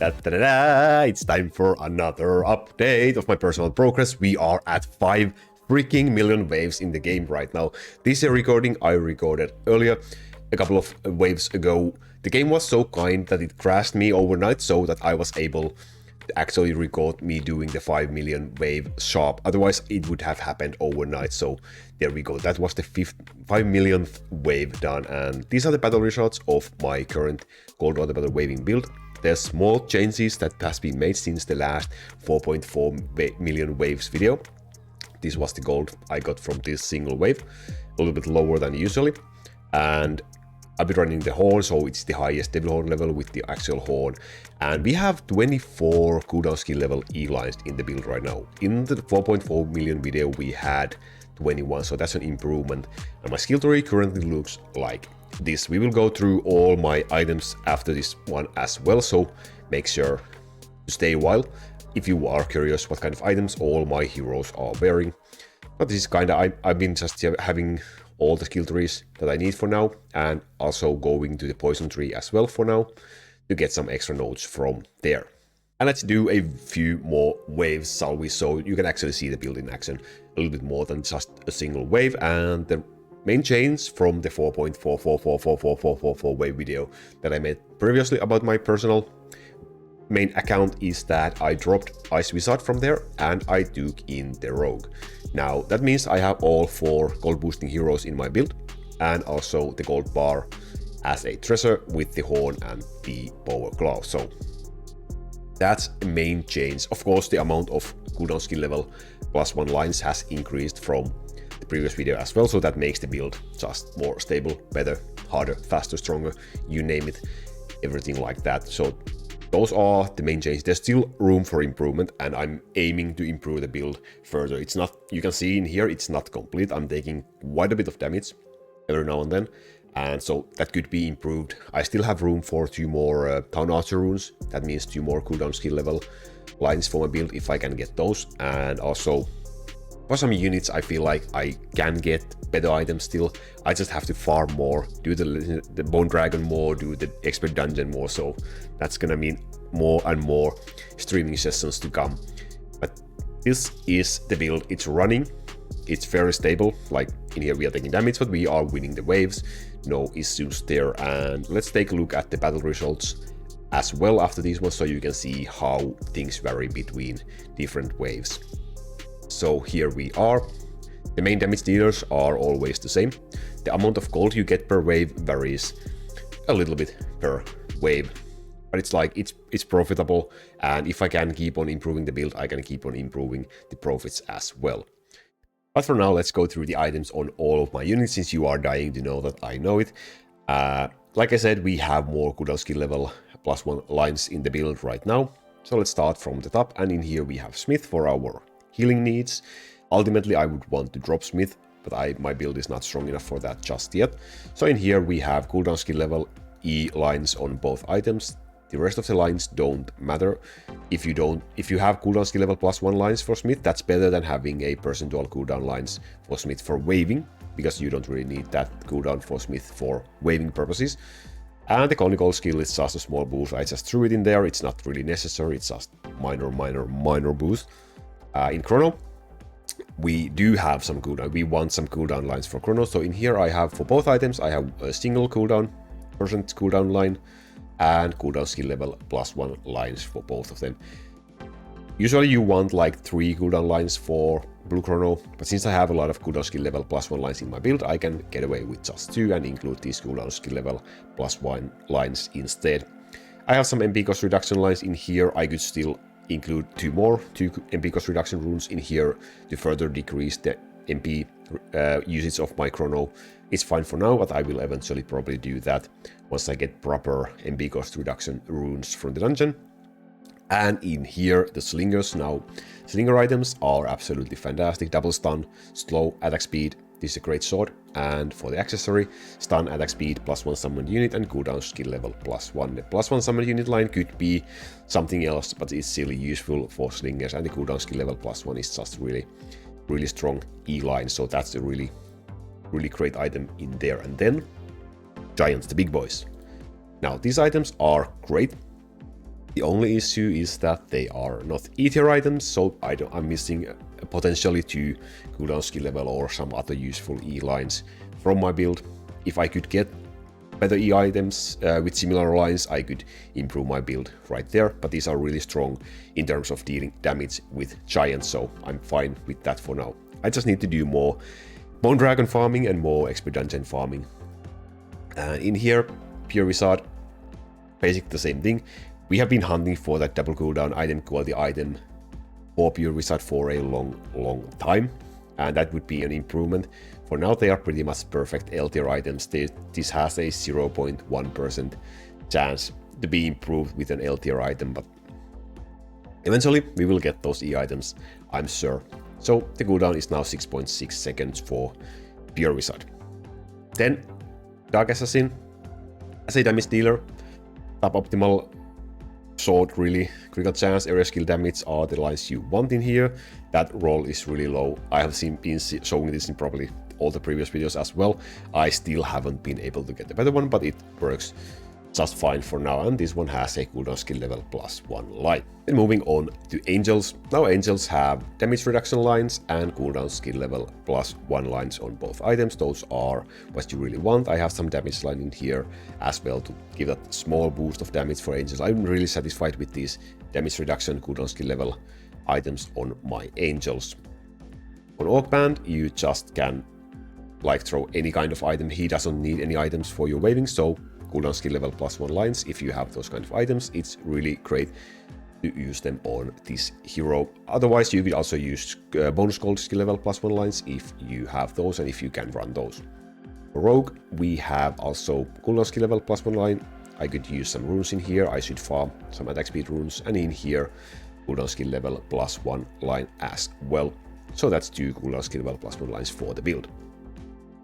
It's time for another update of my personal progress. We are at 5 freaking million waves in the game right now. This recording I recorded earlier, a couple of waves ago. The game was so kind that it crashed me overnight so that I was able to actually record me doing the 5 million wave sharp. Otherwise it would have happened overnight. So there we go. That was the 5 millionth wave done. And these are the battle results of my current Gold Autobattle waving build. There's small changes that has been made since the last 4.4 million waves video. This was the gold I got from this single wave, a little bit lower than usually. And I'll be running the horn, so it's the highest devil horn level with the actual horn. And we have 24 cooldown skill level E lines in the build right now. In the 4.4 million video we had 21, so that's an improvement. And my skill tree currently looks like this. We will go through all my items after this one as well, so make sure to stay a while if you are curious what kind of items all my heroes are wearing. But this is kinda, I've been just having all the skill trees that I need for now, and also going to the poison tree as well for now to get some extra nodes from there. And let's do a few more waves, shall we, so you can actually see the build in action a little bit more than just a single wave. And the main change from the 4.4444444 wave video that I made previously about my personal main account is that I dropped Ice Wizard from there and I took in the Rogue. Now that means I have all 4 gold boosting heroes in my build and also the gold bar as a treasure with the horn and the power glove. So that's the main change. Of course, the amount of cooldown skill level +1 lines has increased from the previous video as well, so that makes the build just more stable, better, harder, faster, stronger, you name it, everything like that. So those are the main changes. There's still room for improvement and I'm aiming to improve the build further. It's not, you can see in here, it's not complete. I'm taking quite a bit of damage every now and then, and so that could be improved. I still have room for 2 more Town Archer runes. That means 2 more cooldown skill level lines for my build if I can get those. And also for some units I feel like I can get better items still. I just have to farm more, do the Bone Dragon more, do the Expert Dungeon more, so that's gonna mean more and more streaming sessions to come. But this is the build, it's running, it's very stable. Like in here we are taking damage, but we are winning the waves, no issues there. And let's take a look at the battle results as well after these ones, so you can see how things vary between different waves. So here we are. The main damage dealers are always the same. The amount of gold you get per wave varies a little bit per wave, but it's like it's profitable, and if I can keep on improving the build, I can keep on improving the profits as well. But for now, let's go through the items on all of my units, since you are dying to know that I know it. Like I said, we have more cooldown skill level +1 lines in the build right now. So let's start from the top, and in here we have Smith for our healing needs. Ultimately I would want to drop Smith, but my build is not strong enough for that just yet. So in here we have cooldown skill level E lines on both items. The rest of the lines don't matter. If you have cooldown skill level +1 lines for Smith, that's better than having a percentual cooldown lines for Smith for waving, because you don't really need that cooldown for Smith for waving purposes. And the conical skill is just a small boost. I just threw it in there. It's not really necessary. It's just minor boost. In Chrono, we do have some cooldown. We want some cooldown lines for Chrono. So in here I have, for both items, I have a single cooldown, percent cooldown line, and cooldown skill level +1 lines for both of them. Usually you want like 3 cooldown lines for Blue Chrono, but since I have a lot of cooldown skill level +1 lines in my build, I can get away with just 2 and include these cooldown skill level +1 lines instead. I have some MP cost reduction lines in here. I could still include 2 MP cost reduction runes in here to further decrease the MP usage of my Chrono. It's fine for now, but I will eventually probably do that once I get proper MP cost reduction runes from the dungeon. And in here, the slingers. Now, slinger items are absolutely fantastic. Double stun, slow attack speed. This is a great sword. And for the accessory, stun, attack speed, +1 summoned unit, and cooldown skill level +1. The +1 summoned unit line could be something else, but it's still useful for slingers. And the cooldown skill level +1 is just really strong E line. So that's a really great item in there. And then Giants, the big boys. Now, these items are great. The only issue is that they are not E-tier items, so I'm missing potentially 2 cooldown skill level or some other useful E lines from my build. If I could get better E items with similar lines, I could improve my build right there, but these are really strong in terms of dealing damage with giants, so I'm fine with that for now. I just need to do more Bone Dragon farming and more XP Dungeon farming. And in here, Pure Wizard, basically the same thing. We have been hunting for that double cooldown item quality item for Pure Wizard for a long time, and that would be an improvement. For now, they are pretty much perfect L tier items. This has a 0.1% chance to be improved with an L tier item, but eventually we will get those E items, I'm sure. So the cooldown is now 6.6 seconds for Pure Wizard. Then Dark Assassin, as a damage dealer, suboptimal sword, really critical chance, area skill damage are the lines you want in here. That roll is really low. I have been showing this in probably all the previous videos as well. I still haven't been able to get a better one, but it works just fine for now, and this one has a cooldown skill level +1 line. Then moving on to Angels. Now Angels have damage reduction lines and cooldown skill level +1 lines on both items. Those are what you really want. I have some damage line in here as well to give that small boost of damage for Angels. I'm really satisfied with these damage reduction cooldown skill level items on my Angels. On Orc Band, you just can like throw any kind of item. He doesn't need any items for your waving, so cooldown skill level +1 lines. If you have those kind of items, it's really great to use them on this hero. Otherwise, you could also use bonus gold skill level +1 lines if you have those and if you can run those. For Rogue, we have also cooldown skill level +1 line. I could use some runes in here. I should farm some attack speed runes, and in here cooldown skill level +1 line as well. So that's 2 cooldown skill level +1 lines for the build.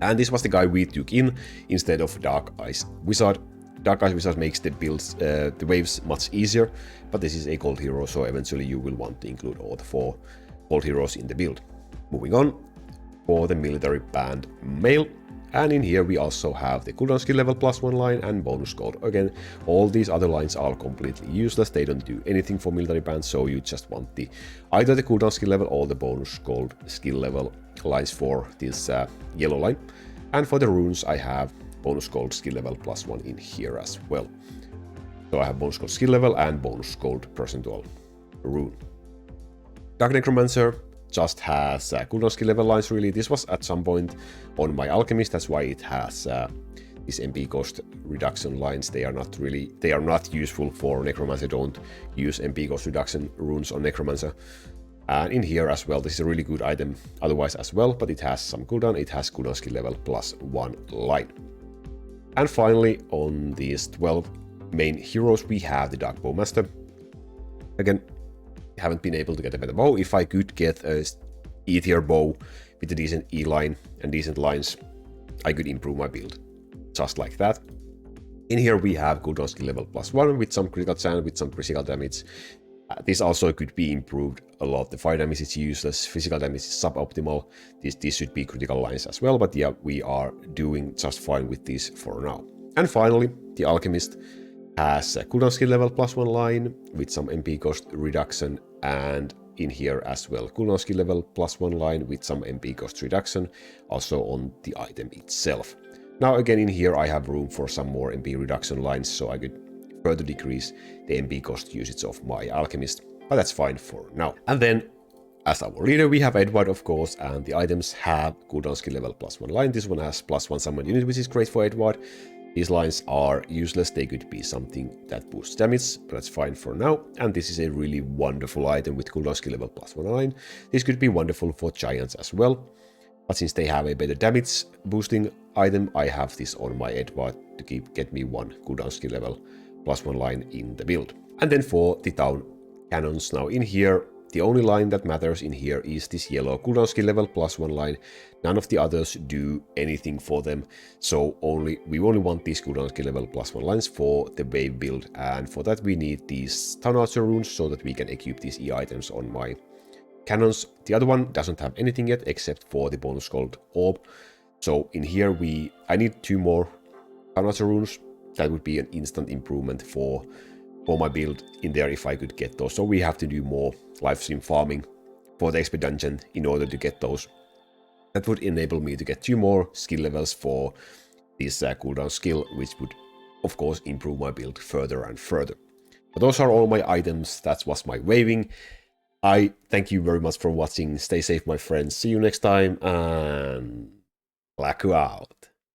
And this was the guy we took in instead of Dark Ice Wizard. Dark Ice Wizard makes the builds, the waves much easier, but this is a gold hero, so eventually you will want to include all the 4 gold heroes in the build. Moving on, for the military band male, and in here we also have the cooldown skill level +1 line and bonus gold. Again, all these other lines are completely useless, they don't do anything for military band, so you just want either the cooldown skill level or the bonus gold skill level lines for this yellow line. And for the runes, I have bonus gold skill level +1 in here as well. So I have bonus gold skill level and bonus gold percentual rune. Dark Necromancer just has cooldown skill level lines really. This was at some point on my Alchemist, that's why it has these MP cost reduction lines. They are not useful for Necromancer. Don't use MP cost reduction runes on Necromancer. And in here as well, this is a really good item otherwise as well, but it has some cooldown. It has cooldown skill level +1 line. And finally, on these 12 main heroes, we have the Dark Bowmaster. Again, haven't been able to get a better bow. If I could get a E-tier bow with a decent E line and decent lines, I could improve my build just like that. In here we have cooldown skill level +1 with some critical chance, with some physical damage. This also could be improved a lot. The fire damage is useless, physical damage is suboptimal. These should be critical lines as well, but yeah, we are doing just fine with this for now. And finally, the Alchemist has a cooldown skill level +1 line with some MP cost reduction, and in here as well, cooldown skill level +1 line with some MP cost reduction, also on the item itself. Now again, in here I have room for some more MP reduction lines, so I could further decrease the MP cost usage of my Alchemist, but that's fine for now. And then, as our leader, we have Edward, of course, and the items have cooldown skill level +1 line. This one has +1 summon unit, which is great for Edward. These lines are useless, they could be something that boosts damage, but that's fine for now. And this is a really wonderful item with cooldown skill level +1 line. This could be wonderful for giants as well, but since they have a better damage boosting item, I have this on my Edward to get me 1 cooldown skill level +1 line in the build. And then for the town cannons, now in here, the only line that matters in here is this yellow cooldown skill level +1 line. None of the others do anything for them, so we only want these cooldown skill level +1 lines for the wave build, and for that we need these town archer runes so that we can equip these E items on my cannons. The other one doesn't have anything yet except for the bonus gold orb. So in here I need 2 more town archer runes. That would be an instant improvement for for my build in there if I could get those. So we have to do more live stream farming for the XP dungeon in order to get those. That would enable me to get 2 more skill levels for this cooldown skill, which would of course improve my build further and further. But those are all my items. That was my waving. I thank you very much for watching. Stay safe, my friends. See you next time, and Laku out.